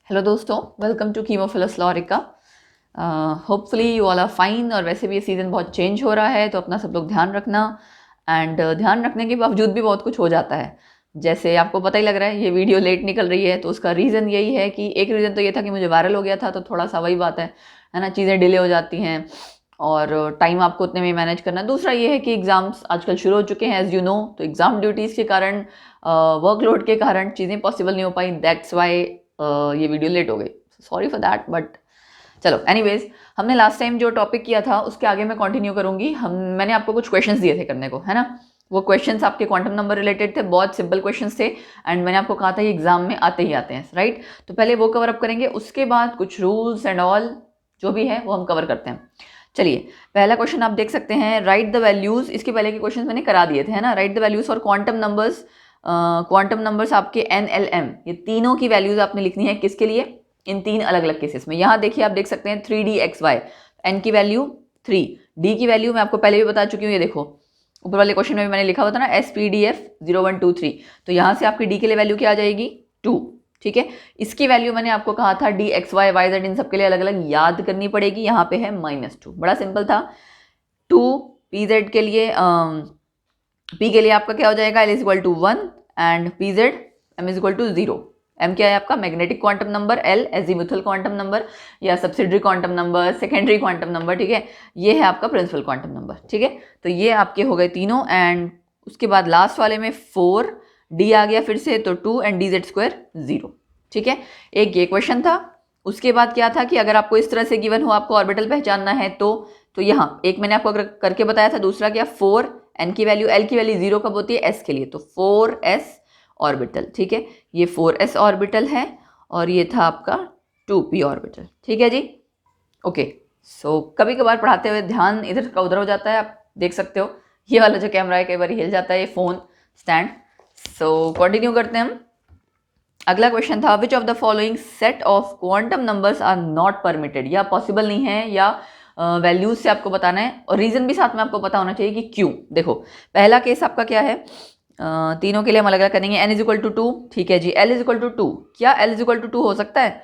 Hello दोस्तों, welcome to chemophilus lorica. Hopefully you all are fine. और वैसे भी ये सीज़न बहुत चेंज हो रहा है तो अपना सब लोग ध्यान रखना। एंड ध्यान रखने के बावजूद भी बहुत कुछ हो जाता है। जैसे आपको पता ही लग रहा है ये वीडियो लेट निकल रही है, तो उसका रीज़न यही है कि एक रीज़न तो ये था कि मुझे वायरल हो गया था, तो थोड़ा सा वही बात है ना, चीज़ें डिले हो जाती हैं और टाइम आपको उतने में मैनेज करना। दूसरा ये है कि एग्ज़ाम्स आजकल शुरू हो चुके हैं एज़ यू नो, तो एग्ज़ाम ड्यूटीज़ के कारण, वर्कलोड के कारण चीज़ें पॉसिबल नहीं हो पाई। दैट्स वाई ये वीडियो लेट हो गई। सॉरी फॉर दैट, बट चलो एनीवेज, हमने लास्ट टाइम जो टॉपिक किया था उसके आगे मैं कंटिन्यू करूंगी। मैंने आपको कुछ क्वेश्चंस दिए थे करने को, है ना। वो क्वेश्चंस आपके क्वांटम नंबर रिलेटेड थे, बहुत सिंपल क्वेश्चंस थे। एंड मैंने आपको कहा था ये एग्जाम में आते ही आते हैं, राइट। तो पहले वो कवर अप करेंगे, उसके बाद कुछ रूल्स एंड ऑल जो भी है वो हम कवर करते हैं। चलिए, पहला क्वेश्चन आप देख सकते हैं, राइट द वैल्यूज। इसके पहले के क्वेश्चन मैंने करा दिए थे, है ना। Right the values for quantum numbers. Quantum numbers आपके NLM, ये तीनों की वैल्यूज आपने लिखनी है। किसके लिए? इन तीन अलग अलग केसेस में। यहाँ देखिए, आप देख सकते हैं 3DXY, n की वैल्यू 3, d की वैल्यू मैं आपको पहले भी बता चुकी हूँ। ये देखो ऊपर वाले क्वेश्चन में भी मैंने लिखा हुआ था ना, SPDF 0123। तो यहाँ से आपकी d के लिए वैल्यू क्या आ जाएगी? 2। ठीक है, इसकी वैल्यू मैंने आपको कहा था DXY YZ इन सबके लिए अलग अलग याद करनी पड़ेगी। यहाँ पे है -2, बड़ा सिंपल था। 2 PZ के लिए, P के लिए आपका क्या हो जाएगा? L is equal to 1 and PZ M is equal to 0। M क्या है आपका? Magnetic quantum number, L azimuthal quantum number या subsidiary quantum number, secondary quantum number. ठीक है, ये है आपका प्रिंसिपल क्वांटम नंबर। ठीक है, तो ये आपके हो गए तीनों। एंड उसके बाद लास्ट वाले में 4 D आ गया फिर से, तो 2 एंड DZ स्क्वायर 0। ठीक है, एक ये क्वेश्चन था। उसके बाद क्या था कि अगर आपको इस तरह से गिवन हो, आपको ऑर्बिटल पहचानना है तो यहाँ एक मैंने आपको करके बताया था। दूसरा क्या? 4 n की वैल्यू, l की वैल्यू 0 कब होती है? s के लिए, तो 4s ऑर्बिटल। ठीक है, ये 4s ऑर्बिटल है और ये था आपका 2p ऑर्बिटल। ठीक है जी, ओके। सो कभी कभार पढ़ाते हुए ध्यान इधर का उधर हो जाता है, आप देख सकते हो। ये वाला जो कैमरा है कई बार हिल जाता है, ये फोन स्टैंड। सो कंटिन्यू करते हैं हम। अगला क्वेश्चन था, which of the following set of quantum numbers are not permitted, या पॉसिबल नहीं है, या वैल्यूज से आपको बताना है और रीजन भी साथ में आपको पता होना चाहिए कि क्यों। देखो, पहला केस आपका क्या है, तीनों के लिए हम अलग अलग करेंगे। n इज इक्वल टू 2, ठीक है जी। l इज इक्वल टू 2, क्या l इज इक्वल टू 2 हो सकता है?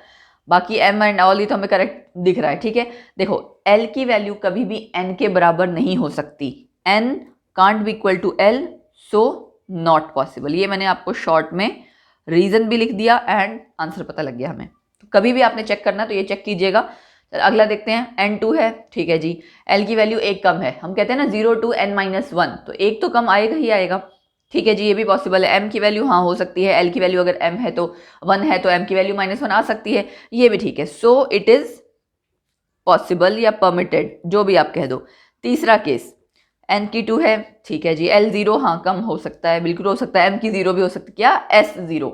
बाकी m एंड ऑल ये तो हमें करेक्ट दिख रहा है। ठीक है, देखो l की वैल्यू कभी भी n के बराबर नहीं हो सकती। n can't be equal to l, so not possible. ये मैंने आपको शॉर्ट में रीजन भी लिख दिया एंड आंसर पता लग गया हमें। तो कभी भी आपने चेक करना तो ये चेक कीजिएगा। अगला देखते हैं, n2 है, ठीक है जी। l की वैल्यू एक कम है, हम कहते हैं ना 0 to n-1, तो एक तो कम आएगा ही आएगा। ठीक है जी, ये भी पॉसिबल है। m की वैल्यू हाँ हो सकती है, l की वैल्यू अगर m है तो 1 है, तो m की वैल्यू -1 आ सकती है, ये भी ठीक है। सो इट इज पॉसिबल या परमिटेड, जो भी आप कह दो। तीसरा केस, n की 2 है, ठीक है जी। l 0 हाँ कम हो सकता है, बिल्कुल हो सकता है। m की 0 भी हो सकती है, क्या? s 0।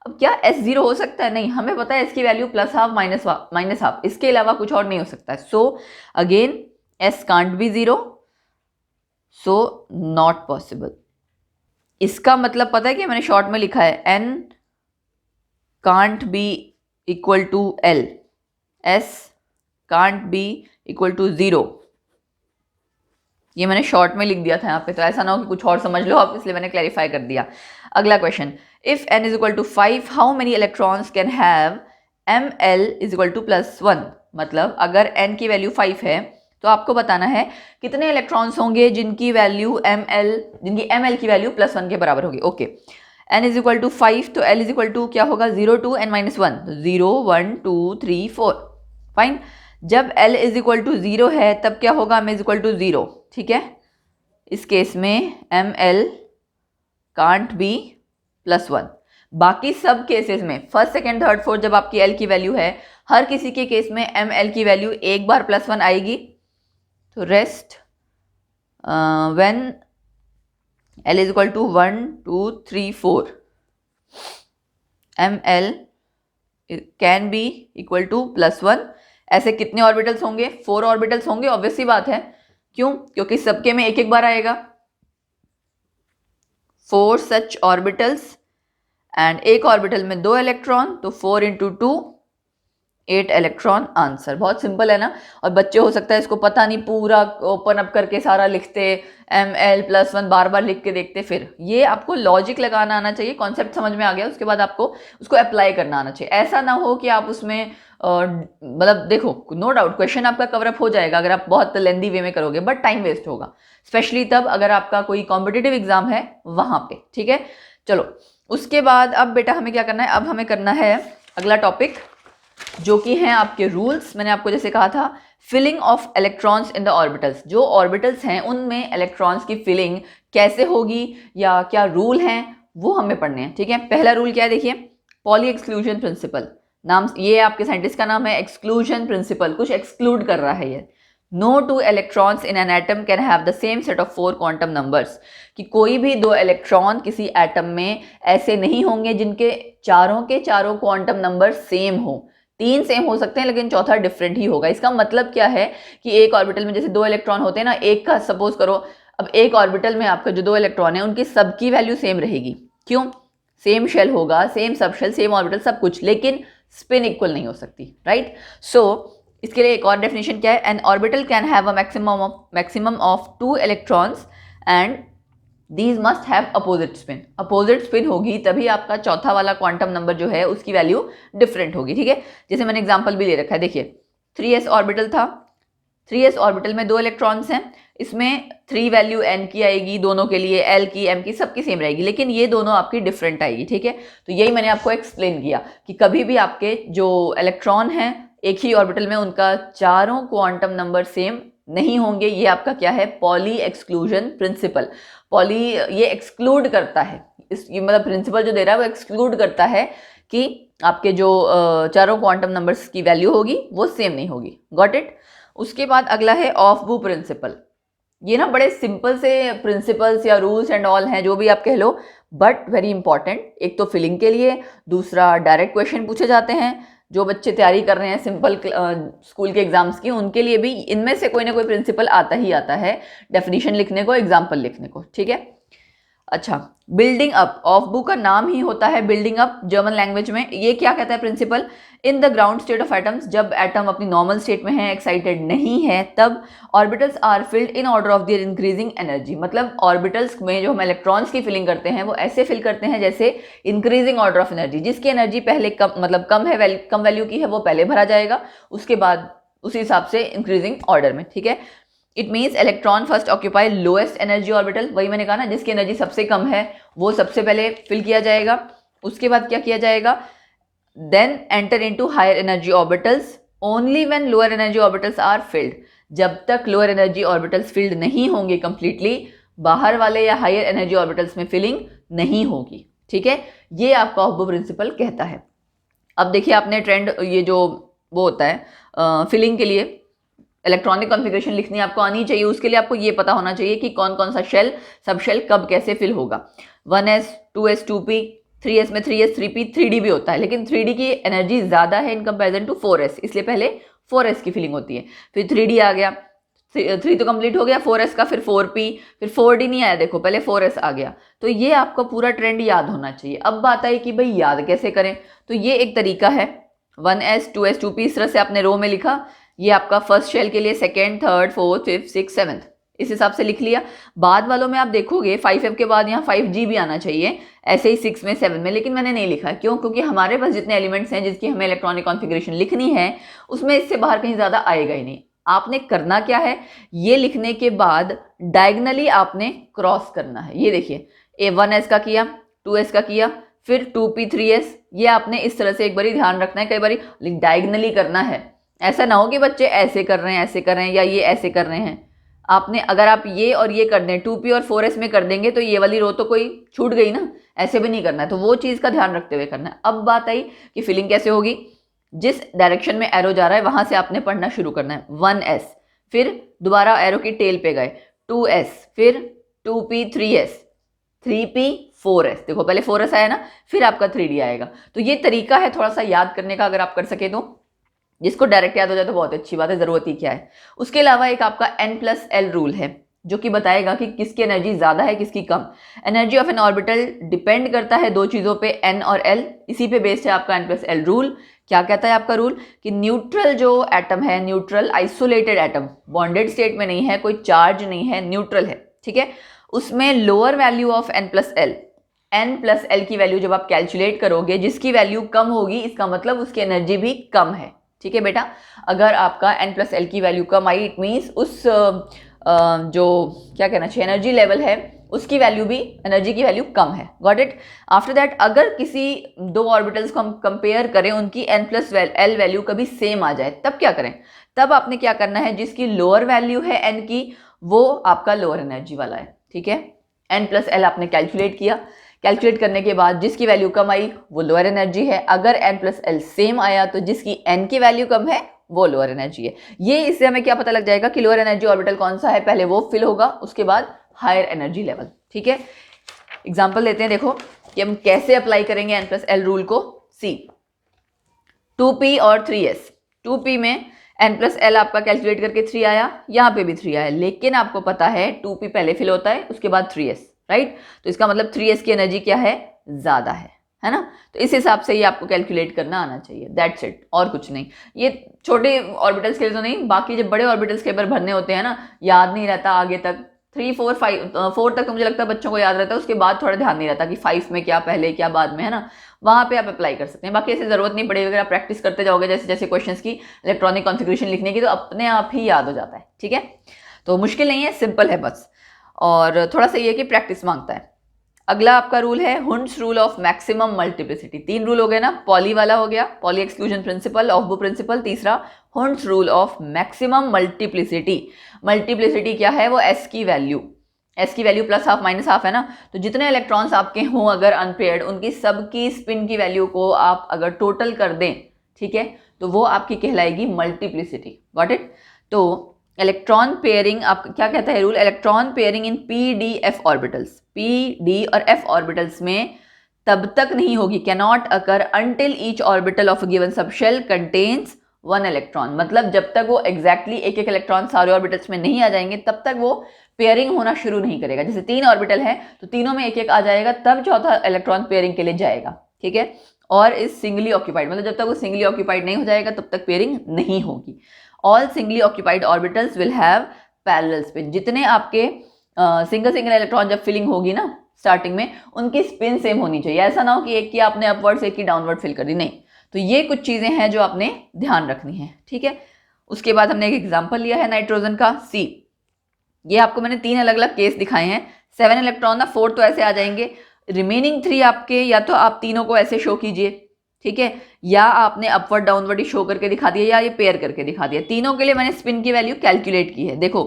अब क्या s 0 हो सकता है? नहीं, हमें पता है इसकी वैल्यू +½ -½ इसके अलावा कुछ और नहीं हो सकता है। So again s can't B 0, so not possible. इसका मतलब पता है कि मैंने शॉर्ट में लिखा है n can't be equal to l, s can't be equal to 0। ये मैंने शॉर्ट में लिख दिया था यहाँ पे, तो ऐसा ना हो कि कुछ और समझ लो आप, इसलिए मैंने क्लैरिफाई कर दिया। अगला question, if n is equal to 5, how many electrons can have ml is equal to +1। मतलब अगर n की वैल्यू 5 है तो आपको बताना है कितने इलेक्ट्रॉन्स होंगे जिनकी ml की वैल्यू +1 के बराबर होगी। Okay, n is equal to 5, तो l इज इक्वल टू क्या होगा? 0 to n-1, 0 1 2 3 4। फाइन, जब l इज इक्वल टू 0 है तब क्या होगा? m is equal to 0। ठीक है, इस केस में ml कांट बी +1। बाकी सब केसेस में, फर्स्ट सेकेंड थर्ड फोर्थ, जब आपकी l की वैल्यू है, हर किसी के केस में ml की वैल्यू एक बार +1 आएगी। तो rest when l is equal to 1 2 3 4, ml can be equal to +1। ऐसे कितने ऑर्बिटल्स होंगे? 4 ऑर्बिटल्स होंगे, ऑब्वियस सी बात है। क्यों? क्योंकि सबके में एक एक बार आएगा। 4 सच ऑर्बिटल्स एंड एक ऑर्बिटल में 2 इलेक्ट्रॉन, तो 4 × 2 8 इलेक्ट्रॉन आंसर। बहुत सिंपल है ना। और बच्चे हो सकता है इसको पता नहीं, पूरा ओपन अप करके सारा लिखते, Ml+1 बार बार लिख के देखते। फिर ये आपको लॉजिक लगाना आना चाहिए, कॉन्सेप्ट समझ में आ गया, उसके बाद आपको उसको अप्लाई करना आना चाहिए। ऐसा ना हो कि आप उसमें मतलब देखो, नो डाउट क्वेश्चन आपका कवरअप हो जाएगा अगर आप बहुत लेंदी वे में करोगे, बट टाइम वेस्ट होगा, स्पेशली तब अगर आपका कोई कॉम्पिटिटिव एग्जाम है वहां पे। ठीक है, चलो उसके बाद अब बेटा हमें क्या करना है, अब हमें करना है अगला टॉपिक जो कि हैं आपके रूल्स। मैंने आपको जैसे कहा था filling of electrons in the orbitals, जो ऑर्बिटल्स हैं उनमें इलेक्ट्रॉन्स की फिलिंग कैसे होगी या क्या रूल हैं वो हमें पढ़ने हैं। ठीक है, पहला रूल क्या है देखिए, पॉली एक्सक्लूजन प्रिंसिपल। नाम ये आपके साइंटिस्ट का नाम है, एक्सक्लूजन प्रिंसिपल, कुछ एक्सक्लूड कर रहा है ये। No two electrons in an atom can have the same set of 4 quantum numbers, कि कोई भी 2 इलेक्ट्रॉन किसी एटम में ऐसे नहीं होंगे जिनके चारों के चारों क्वांटम नंबर सेम हो। 3 सेम हो सकते हैं लेकिन चौथा डिफरेंट ही होगा। इसका मतलब क्या है कि एक ऑर्बिटल में जैसे 2 इलेक्ट्रॉन होते हैं ना, एक का सपोज करो, अब एक ऑर्बिटल में आपका जो 2 इलेक्ट्रॉन है उनकी सबकी वैल्यू सेम रहेगी। क्यों? सेम शेल होगा, same sub shell, same orbital, सब कुछ, लेकिन स्पिन इक्वल नहीं हो सकती, राइट। सो इसके लिए एक और डेफिनेशन क्या है, N orbital can have a maximum of 2 electrons and these must have opposite spin. Opposite spin होगी तभी आपका चौथा वाला क्वांटम नंबर जो है उसकी वैल्यू डिफरेंट होगी। ठीक है, जैसे मैंने एग्जांपल भी ले रखा है, देखिए 3s ऑर्बिटल था, 3s ऑर्बिटल में 2 इलेक्ट्रॉन्स हैं, इसमें 3 वैल्यू n की आएगी दोनों के लिए, l की, m की, सबकी सेम रहेगी, लेकिन ये दोनों आपकी डिफरेंट आएगी। ठीक है, तो यही मैंने आपको एक्सप्लेन किया कि कभी भी आपके जो इलेक्ट्रॉन हैं एक ही ऑर्बिटल में उनका चारों क्वांटम नंबर सेम नहीं होंगे। ये आपका क्या है, पॉली एक्सक्लूजन प्रिंसिपल। पॉली ये एक्सक्लूड करता है, इस मतलब प्रिंसिपल जो दे रहा है वो एक्सक्लूड करता है कि आपके जो चारों क्वांटम नंबर्स की वैल्यू होगी वो सेम नहीं होगी। Got it. उसके बाद अगला है ऑफ बू प्रिंसिपल। ये ना बड़े सिंपल से प्रिंसिपल्स या रूल्स एंड ऑल हैं, जो भी आप कह लो, बट वेरी इंपॉर्टेंट। एक तो फिलिंग के लिए, दूसरा डायरेक्ट क्वेश्चन पूछे जाते हैं, जो बच्चे तैयारी कर रहे हैं सिंपल स्कूल के एग्जाम्स की उनके लिए भी इनमें से कोई ना कोई प्रिंसिपल आता ही आता है डेफिनेशन लिखने को, एग्जाम्पल लिखने को। ठीक है, अच्छा, बिल्डिंग अप, ऑफ बू का नाम ही होता है बिल्डिंग अप जर्मन लैंग्वेज में। ये क्या कहता है principle, in the ground state of atoms, जब एटम अपनी नॉर्मल स्टेट में है, एक्साइटेड नहीं है, तब orbitals are filled in order of their increasing energy. मतलब ऑर्बिटल्स में जो हम इलेक्ट्रॉन्स की फिलिंग करते हैं वो ऐसे फिल करते हैं जैसे इंक्रीजिंग ऑर्डर ऑफ एनर्जी, जिसकी एनर्जी पहले कम मतलब कम है, कम वैल्यू की है, वो पहले भरा जाएगा, उसके बाद उसी हिसाब से इंक्रीजिंग ऑर्डर में। ठीक है, it means electron first occupy lowest energy orbital, वही मैंने कहा ना, जिसकी एनर्जी सबसे कम है वो सबसे पहले फिल किया जाएगा। उसके बाद क्या किया जाएगा, then enter into higher energy orbitals only when lower energy orbitals are filled. जब तक लोअर एनर्जी ऑर्बिटल्स फिल्ड नहीं होंगे कंप्लीटली, बाहर वाले या हायर एनर्जी ऑर्बिटल्स में फिलिंग नहीं होगी। ठीक है, ये आपका ऑफ बू प्रिंसिपल कहता है। अब देखिए आपने ट्रेंड, ये जो वो होता है फिलिंग के लिए इलेक्ट्रॉनिक कॉन्फ़िगरेशन लिखनी आपको आनी चाहिए। उसके लिए आपको ये पता होना चाहिए कि कौन कौन सा शेल, सब शेल कब कैसे फिल होगा। 1s 2s 2p, 3s में 3s 3p 3d भी होता है, लेकिन 3d की एनर्जी ज़्यादा है इन कंपेरिजन टू 4s, इसलिए पहले 4s की फिलिंग होती है, फिर 3d आ गया, 3 तो कंप्लीट हो गया, 4s का, फिर 4p, फिर 4d नहीं आया, देखो पहले 4s आ गया। तो ये आपको पूरा ट्रेंड याद होना चाहिए। अब बात आई कि भाई याद कैसे करें, तो ये एक तरीका है, 1s 2s 2p इस तरह से आपने रो में लिखा, ये आपका फर्स्ट शेल के लिए second, third, fourth, fifth, six, seventh, इस हिसाब से लिख लिया। बाद वालों में आप देखोगे 5f के बाद यहाँ 5g भी आना चाहिए, ऐसे ही 6 में 7 में, लेकिन मैंने नहीं लिखा। क्यों? क्योंकि हमारे पास जितने एलिमेंट्स हैं जिसकी हमें इलेक्ट्रॉनिक कॉन्फ़िगरेशन लिखनी है उसमें इससे बाहर कहीं ज़्यादा आएगा ही नहीं। आपने करना क्या है, ये लिखने के बाद डायगनली आपने क्रॉस करना है। ये देखिए, A1s का किया, 2s का किया, फिर 2p 3s, ये आपने इस तरह से एक बारी ध्यान रखना है, कई बारी डायगनली करना है। ऐसा ना हो कि बच्चे ऐसे कर रहे हैं, ऐसे कर रहे हैं, या ये ऐसे कर रहे हैं। आपने अगर आप ये और ये कर दें 2p और 4s में कर देंगे तो ये वाली रो तो कोई छूट गई ना, ऐसे भी नहीं करना है। तो वो चीज़ का ध्यान रखते हुए करना है। अब बात आई कि फिलिंग कैसे होगी, जिस डायरेक्शन में एरो जा रहा है वहां से आपने पढ़ना शुरू करना है। 1s, फिर दोबारा एरो की टेल पे गए 2s, फिर 2p 3s, 3p 4s, देखो पहले 4s आया ना, फिर आपका 3d आएगा। तो ये तरीका है थोड़ा सा याद करने का, अगर आप कर सके तो। जिसको डायरेक्ट याद हो जाए तो बहुत अच्छी बात है, जरूरत ही क्या है। उसके अलावा एक आपका n+l रूल है जो कि बताएगा कि किसकी एनर्जी ज्यादा है किसकी कम। Energy of an orbital depend करता है दो चीजों पे, n और l, इसी पे बेस्ड है आपका n+l रूल। क्या कहता है आपका रूल कि न्यूट्रल जो एटम है, neutral isolated atom, bonded state में नहीं है, कोई चार्ज नहीं है, न्यूट्रल है, ठीक है, उसमें लोअर वैल्यू ऑफ n+l की वैल्यू जब आप कैलकुलेट करोगे, जिसकी वैल्यू कम होगी इसका मतलब उसकी एनर्जी भी कम है, ठीक है बेटा। अगर आपका n+l की value come I, it means उस जो क्या कहना चाहिए एनर्जी लेवल है उसकी वैल्यू भी, एनर्जी की वैल्यू कम है। Got it. आफ्टर दैट अगर किसी दो ऑर्बिटल्स को हम कंपेयर करें, उनकी n+l वैल्यू कभी सेम आ जाए, तब क्या करें? तब आपने क्या करना है, जिसकी लोअर वैल्यू है n की, वो आपका लोअर एनर्जी वाला है, ठीक है। n+l आपने कैलकुलेट किया, कैलकुलेट करने के बाद जिसकी वैल्यू कम आई वो लोअर एनर्जी है, अगर n+l सेम आया तो जिसकी n की वैल्यू कम है वो लोअर एनर्जी है। ये इससे हमें क्या पता लग जाएगा कि लोअर एनर्जी ऑर्बिटल कौन सा है, पहले वो फिल होगा, उसके बाद हायर एनर्जी लेवल, ठीक है। एग्जांपल लेते हैं, देखो कि हम कैसे अप्लाई करेंगे n+l रूल को। सी 2p और 3s, 2p में n+l आपका कैलकुलेट करके 3 आया, यहाँ पे भी 3 आया, लेकिन आपको पता है 2p पहले फिल होता है उसके बाद 3s, राइट। तो इसका मतलब 3s की एनर्जी क्या है, ज्यादा है ना। तो इस हिसाब से ये आपको कैलकुलेट करना आना चाहिए, दैट्स इट, और कुछ नहीं। ये छोटे ऑर्बिटल्स के लिए तो नहीं, बाकी जब बड़े ऑर्बिटल्स के बार भरने होते हैं ना, याद नहीं रहता आगे तक, 3 4 5 4 तक तो मुझे लगता है बच्चों को याद रहता है, उसके बाद थोड़ा ध्यान नहीं रहता कि 5 में क्या पहले क्या बाद में, है ना। वहां पे आप अप्लाई कर सकते हैं, बाकी ऐसे जरूरत नहीं पड़ेगी, अगर आप प्रैक्टिस करते जाओगे जैसे जैसे क्वेश्चंस की इलेक्ट्रॉनिक कॉन्फ़िगरेशन लिखने की, तो अपने आप ही याद हो जाता है, ठीक है। तो मुश्किल नहीं है, सिंपल है बस, और थोड़ा सा ये कि प्रैक्टिस मांगता है। अगला आपका रूल है Hund's rule of maximum multiplicity. 3 rule हो गए ना, पॉली वाला हो गया, पॉली एक्सक्लूजन प्रिंसिपल, ऑफ-बो प्रिंसिपल, तीसरा Hund's rule of maximum multiplicity. Multiplicity क्या है, वो s की वैल्यू, +½ -½ है ना, तो जितने इलेक्ट्रॉन्स आपके हों अगर अनपेयर्ड, उनकी सबकी स्पिन की वैल्यू को आप अगर टोटल कर दें, ठीक है, तो वो आपकी कहलाएगी मल्टीप्लिसिटी। Got it. तो इलेक्ट्रॉन पेयरिंग आप क्या कहता है रूल, इलेक्ट्रॉन पेयरिंग इन p-d-f ऑर्बिटल्स, p, d और f ऑर्बिटल्स में तब तक नहीं होगी, can not occur until each orbital of a given subshell contains 1 electron. मतलब जब तक वो एग्जैक्टली एक इलेक्ट्रॉन सारे ऑर्बिटल्स में नहीं आ जाएंगे, तब तक वो पेयरिंग होना शुरू नहीं करेगा। जैसे 3 ऑर्बिटल है तो तीनों में एक आ जाएगा, तब चौथा इलेक्ट्रॉन पेयरिंग के लिए जाएगा, ठीक है। और इस सिंगली ऑक्यूपाइड, मतलब जब तक वो सिंगली ऑक्यूपाइड नहीं हो जाएगा तब तक पेयरिंग नहीं होगी। All singly occupied orbitals will have parallel spin. जितने आपके सिंगल इलेक्ट्रॉन जब फिलिंग होगी ना स्टार्टिंग में, उनकी स्पिन सेम होनी चाहिए। ऐसा ना हो कि एक की आपने अपवर्ड्स एक की डाउनवर्ड फिल कर दी, नहीं। तो ये कुछ चीजें हैं जो आपने ध्यान रखनी है, ठीक है। उसके बाद हमने एक एग्जांपल लिया है नाइट्रोजन का, सी। ये आपको मैंने 3 अलग अलग केस दिखाए हैं। 7 इलेक्ट्रॉन ना, 4 तो ऐसे आ जाएंगे, रिमेनिंग 3 आपके, या तो आप तीनों को ऐसे शो कीजिए, ठीक है, या आपने अपवर्ड डाउनवर्ड ही शो करके दिखा दिया, या ये पेयर करके दिखा दिया। तीनों के लिए मैंने स्पिन की वैल्यू कैलकुलेट की है। देखो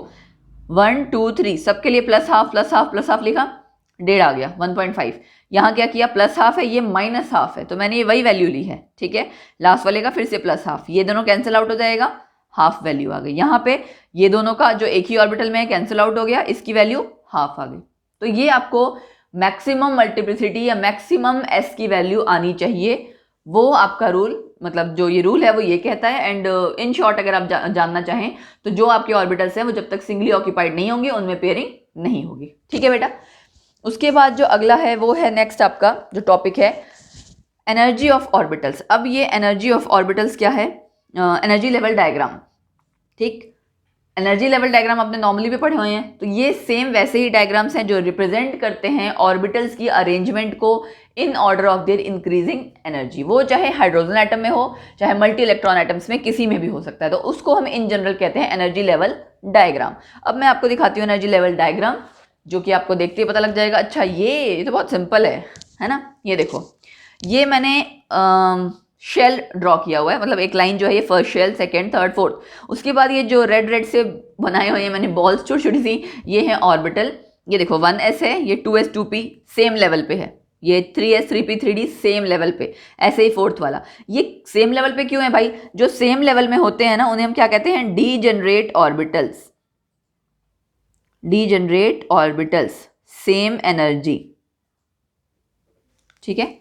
1 2 3 सबके लिए +½ लिखा, 1.5 आ गया, 1.5। यहाँ क्या किया, +½ है, ये -½ है, तो मैंने ये वही वैल्यू ली है, ठीक है। लास्ट वाले का फिर से +½ ये दोनों कैंसिल आउट हो जाएगा, हाफ वैल्यू आ गई। यहाँ पे ये दोनों का जो एक ही ऑर्बिटल में है कैंसिल आउट हो गया, इसकी वैल्यू हाफ आ गई। तो ये आपको मैक्सिमम मल्टीप्लिसिटी या मैक्सिमम s की वैल्यू आनी चाहिए, वो आपका रूल, मतलब जो ये रूल है वो ये कहता है। एंड इन शॉर्ट अगर आप जानना चाहें तो जो आपके ऑर्बिटल्स हैं वो जब तक सिंगली ऑक्यूपाइड नहीं होंगे उनमें पेयरिंग नहीं होगी, ठीक है बेटा। उसके बाद जो अगला है वो है नेक्स्ट आपका जो टॉपिक है एनर्जी ऑफ ऑर्बिटल्स। अब ये एनर्जी ऑफ ऑर्बिटल्स क्या है, एनर्जी लेवल डायग्राम, ठीक। एनर्जी लेवल डायग्राम आपने नॉर्मली भी पढ़े हुए हैं, तो ये सेम वैसे ही डायग्राम्स हैं जो रिप्रेजेंट करते हैं ऑर्बिटल्स की अरेंजमेंट को इन order of their increasing energy. वो चाहे हाइड्रोजन एटम में हो, चाहे मल्टी इलेक्ट्रॉन एटम्स में, किसी में भी हो सकता है, तो उसको हम इन जनरल कहते हैं एनर्जी लेवल डायग्राम। अब मैं आपको दिखाती हूँ एनर्जी लेवल डायग्राम, जो कि आपको देखते ही पता लग जाएगा। अच्छा ये तो बहुत सिंपल है ना। ये देखो, ये मैंने शेल ड्रॉ किया हुआ है, मतलब एक लाइन जो है ये first shell, second, third, fourth. उसके बाद ये जो रेड से बनाए हुए हैं मैंने बॉल्स छोटी छोटी सी, ये है ऑर्बिटल। ये देखो 1s है, ये 2s 2p सेम लेवल पे है, ये 3s 3p 3d same level पे, ऐसे ही फोर्थ वाला। ये सेम लेवल पे क्यों है भाई, जो सेम लेवल में होते हैं ना उन्हें हम क्या कहते हैं, degenerate orbitals. Degenerate orbitals, same energy, ठीक है।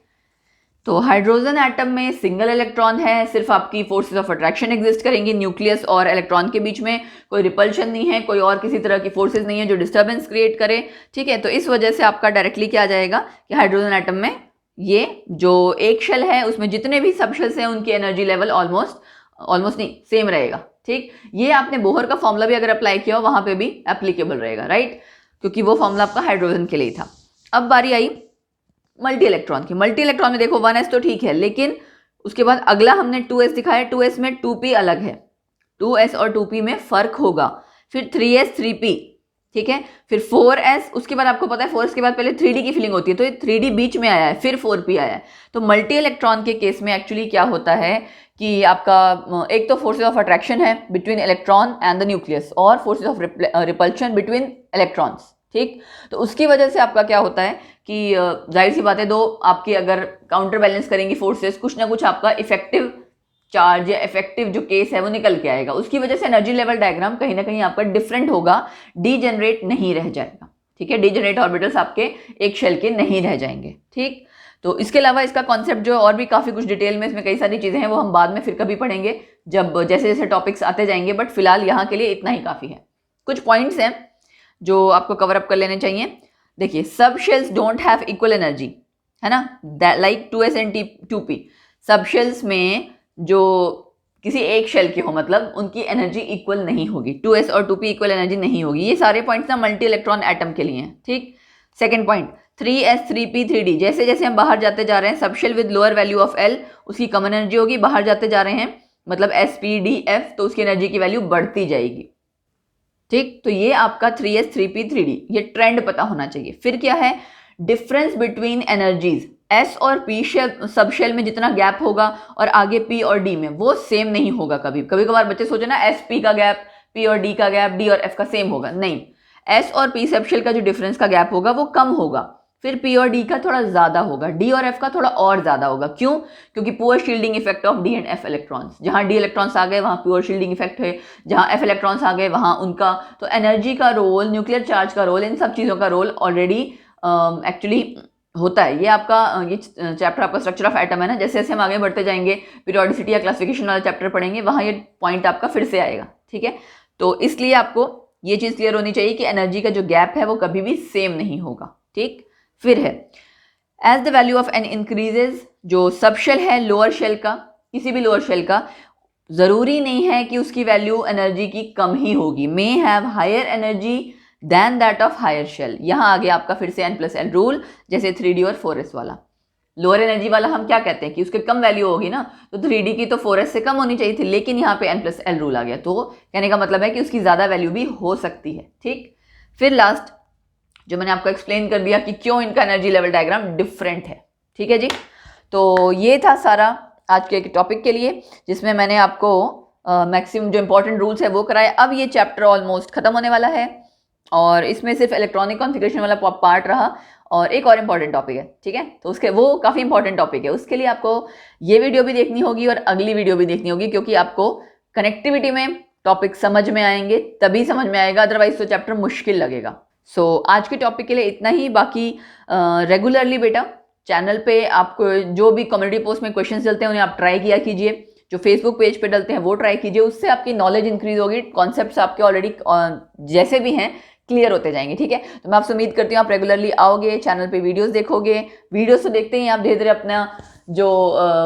तो हाइड्रोजन एटम में सिंगल इलेक्ट्रॉन है, सिर्फ आपकी फोर्सेस ऑफ अट्रैक्शन एग्जिस्ट करेंगी न्यूक्लियस और इलेक्ट्रॉन के बीच में, कोई रिपल्शन नहीं है, कोई और किसी तरह की फोर्सेस नहीं है जो डिस्टर्बेंस क्रिएट करे, ठीक है। तो इस वजह से आपका डायरेक्टली क्या आ जाएगा कि हाइड्रोजन एटम में ये जो एक शेल है उसमें जितने भी सब शेल्स हैं उनकी एनर्जी लेवल ऑलमोस्ट नहीं सेम रहेगा, ठीक। ये आपने बोहर का फॉर्मूला भी अगर अप्लाई किया हो वहां पे भी एप्लीकेबल रहेगा, राइट, क्योंकि वो फॉर्मूला आपका हाइड्रोजन के लिए था। अब बारी आई मल्टी इलेक्ट्रॉन की। मल्टी इलेक्ट्रॉन में देखो 1s तो ठीक है, लेकिन उसके बाद अगला हमने 2s दिखाया, 2s में 2p अलग है, 2s और 2p में फर्क होगा। फिर 3s 3p, ठीक है, फिर 4s, उसके बाद आपको पता है 4s के बाद पहले 3d की फीलिंग होती है, तो ये 3d बीच में आया है, फिर 4p आया है। तो मल्टी इलेक्ट्रॉन के केस में एक्चुअली क्या होता है कि आपका एक तो फोर्सेस ऑफ अट्रैक्शन है between electron and the nucleus, और forces of repulsion between electrons, ठीक। तो उसकी वजह से आपका क्या होता है कि जाहिर सी बात है, दो आपकी अगर काउंटर बैलेंस करेंगी फोर्सेस, कुछ ना कुछ आपका इफेक्टिव चार्ज या इफेक्टिव जो केस है वो निकल के आएगा। उसकी वजह से एनर्जी लेवल डायग्राम कहीं ना कहीं आपका डिफरेंट होगा, डीजेनरेट नहीं रह जाएगा, ठीक है, डीजेनरेट ऑर्बिटल्स आपके एक शेल के नहीं रह जाएंगे, ठीक। तो इसके अलावा इसका कॉन्सेप्ट जो और भी काफी कुछ डिटेल में, इसमें कई सारी चीजें हैं, वो हम बाद में फिर कभी पढ़ेंगे जब जैसे जैसे टॉपिक्स आते जाएंगे, बट फिलहाल यहाँ के लिए इतना ही काफी है। कुछ पॉइंट्स हैं जो आपको कवर अप कर लेने चाहिए। देखिए, सब shells don't have equal energy, है ना, लाइक 2s एंड 2p। सब शेल्स में जो किसी एक शेल के हो, मतलब उनकी एनर्जी इक्वल नहीं होगी, 2s और 2p इक्वल एनर्जी नहीं होगी। ये सारे पॉइंट्स ना मल्टी इलेक्ट्रॉन एटम के लिए हैं, ठीक। Second point, 3s 3p 3d, जैसे जैसे हम बाहर जाते जा रहे हैं, sub shell with lower value of l उसकी कम एनर्जी होगी, बाहर जाते जा रहे हैं मतलब s p d f तो उसकी एनर्जी की वैल्यू बढ़ती जाएगी, ठीक। तो ये आपका 3s 3p 3d, ये ट्रेंड पता होना चाहिए। फिर क्या है, डिफरेंस बिटवीन एनर्जीज, s और p शेल सब शेल में जितना गैप होगा और आगे p और d में वो सेम नहीं होगा। कभी कभार बच्चे सोचे ना s p का गैप, p और d का गैप, d और f का सेम होगा, नहीं, s और p सब शेल का जो डिफरेंस का गैप होगा वो कम होगा, फिर p और d का थोड़ा ज्यादा होगा, d और f का थोड़ा और ज्यादा होगा। क्यों? क्योंकि poor shielding effect of d and f electrons, जहां d इलेक्ट्रॉन्स आ गए वहां प्योर शील्डिंग इफेक्ट है, जहां f इलेक्ट्रॉन्स आ गए वहां उनका, तो एनर्जी का रोल, न्यूक्लियर चार्ज का रोल, इन सब चीजों का रोल ऑलरेडी एक्चुअली होता है। ये आपका ये चैप्टर आपका स्ट्रक्चर ऑफ एटम है ना, जैसे जैसे हम आगे बढ़ते जाएंगे पीरियोडिसिटी या क्लासिफिकेशन वाला चैप्टर पढ़ेंगे, वहां ये पॉइंट आपका फिर से आएगा, ठीक है। तो इसलिए आपको ये चीज क्लियर होनी चाहिए कि एनर्जी का जो गैप है वो कभी भी सेम नहीं होगा, ठीक। फिर है as the value of N increases, जो सब शेल है लोअर शेल का, किसी भी लोअर शेल का, जरूरी नहीं है कि उसकी वैल्यू एनर्जी की कम ही होगी, may have higher energy than that of higher shell. यहां आगे आपका फिर से n+l रूल, जैसे 3d और 4s वाला। लोअर एनर्जी वाला हम क्या कहते हैं कि उसकी कम वैल्यू होगी ना, तो 3d की तो 4s से कम होनी चाहिए थी, लेकिन यहाँ पे n+l रूल आ गया, तो कहने का मतलब है कि उसकी ज्यादा वैल्यू भी हो सकती है, ठीक। फिर लास्ट जो मैंने आपको एक्सप्लेन कर दिया कि क्यों इनका एनर्जी लेवल डायग्राम डिफरेंट है, ठीक है जी। तो ये था सारा आज के टॉपिक के लिए, जिसमें मैंने आपको मैक्सिमम जो इंपॉर्टेंट रूल्स है वो कराए। अब ये चैप्टर ऑलमोस्ट खत्म होने वाला है और इसमें सिर्फ इलेक्ट्रॉनिक कॉन्फ़िगरेशन वाला पार्ट रहा और एक और इम्पॉर्टेंट टॉपिक है, ठीक है। तो उसके वो काफ़ी इंपॉर्टेंट टॉपिक है, उसके लिए आपको ये वीडियो भी देखनी होगी और अगली वीडियो भी देखनी होगी, क्योंकि आपको कनेक्टिविटी में टॉपिक समझ में आएंगे तभी समझ में आएगा, अदरवाइज तो चैप्टर मुश्किल लगेगा। सो आज के टॉपिक के लिए इतना ही। बाकी रेगुलरली बेटा चैनल पे आपको जो भी कम्युनिटी पोस्ट में क्वेश्चंस डलते हैं उन्हें आप ट्राई किया कीजिए, जो फेसबुक पेज पे डलते हैं वो ट्राई कीजिए, उससे आपकी नॉलेज इंक्रीज होगी, कॉन्सेप्ट्स आपके ऑलरेडी जैसे भी हैं क्लियर होते जाएंगे, ठीक है। तो मैं आपसे उम्मीद करती हूँ आप रेगुलरली आओगे, चैनल पे वीडियोस देखोगे, वीडियोस तो देखते ही आप धीरे धीरे अपना जो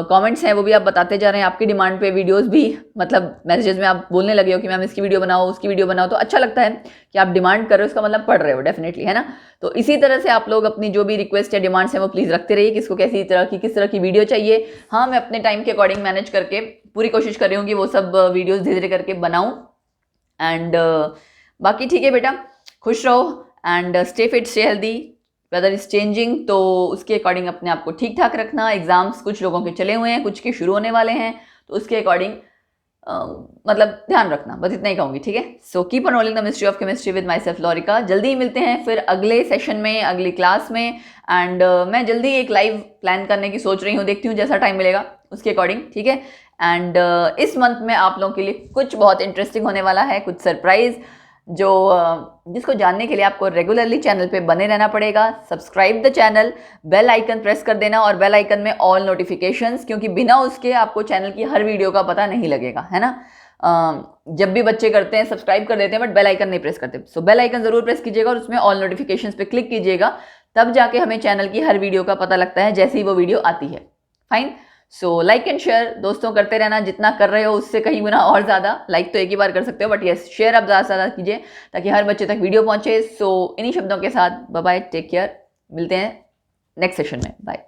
कमेंट्स हैं वो भी आप बताते जा रहे हैं, आपकी डिमांड पे वीडियोस भी, मतलब मैसेजेस में आप बोलने लगे हो कि मैम इसकी वीडियो बनाओ, उसकी वीडियो बनाओ, तो अच्छा लगता है कि आप डिमांड कर रहे हो, इसका मतलब पढ़ रहे हो डेफिनेटली, है ना। तो इसी तरह से आप लोग अपनी जो भी रिक्वेस्ट या डिमांड्स हैं वो प्लीज़ रखते रहिए, किसको कैसी तरह की किस तरह की वीडियो चाहिए। हाँ, मैं अपने टाइम के अकॉर्डिंग मैनेज करके पूरी कोशिश कर रही हूँ कि वो सब वीडियोज़ धीरे धीरे करके बनाऊँ। एंड बाकी ठीक है बेटा, खुश रहो and stay fit, stay healthy, weather is changing, तो उसके अकॉर्डिंग अपने आप को ठीक ठाक रखना। एग्जाम्स कुछ लोगों के चले हुए हैं, कुछ के शुरू होने वाले हैं, तो उसके अकॉर्डिंग मतलब ध्यान रखना, बस इतना ही कहूँगी, ठीक है। So keep on rolling the mystery of chemistry with myself Lorica. जल्दी ही मिलते हैं फिर अगले सेशन में, अगली क्लास में। एंड मैं जल्दी एक लाइव प्लान करने की सोच रही हूँ, देखती हूँ जैसा टाइम मिलेगा उसके अकॉर्डिंग, ठीक है। एंड इस मंथ में आप लोगों के लिए कुछ बहुत इंटरेस्टिंग होने वाला है, कुछ सरप्राइज, जो जिसको जानने के लिए आपको रेगुलरली चैनल पे बने रहना पड़ेगा। Subscribe the channel, bell icon press कर देना और बेल आइकन में ऑल नोटिफिकेशंस, क्योंकि बिना उसके आपको चैनल की हर वीडियो का पता नहीं लगेगा, है ना। जब भी बच्चे करते हैं सब्सक्राइब कर देते हैं बट बेल आइकन नहीं प्रेस करते, सो बेल आइकन जरूर प्रेस कीजिएगा और उसमें ऑल नोटिफिकेशंस पे क्लिक कीजिएगा, तब जाके हमें चैनल की हर वीडियो का पता लगता है जैसे ही वो वीडियो आती है। Fine. So like and share दोस्तों करते रहना, जितना कर रहे हो उससे कहीं गुना और ज़्यादा। लाइक तो एक ही बार कर सकते हो, बट यस शेयर आप ज़्यादा से ज़्यादा कीजिए ताकि हर बच्चे तक वीडियो पहुंचे। सो इन्हीं शब्दों के साथ बाय बाय, टेक केयर, मिलते हैं नेक्स्ट सेशन में, बाय।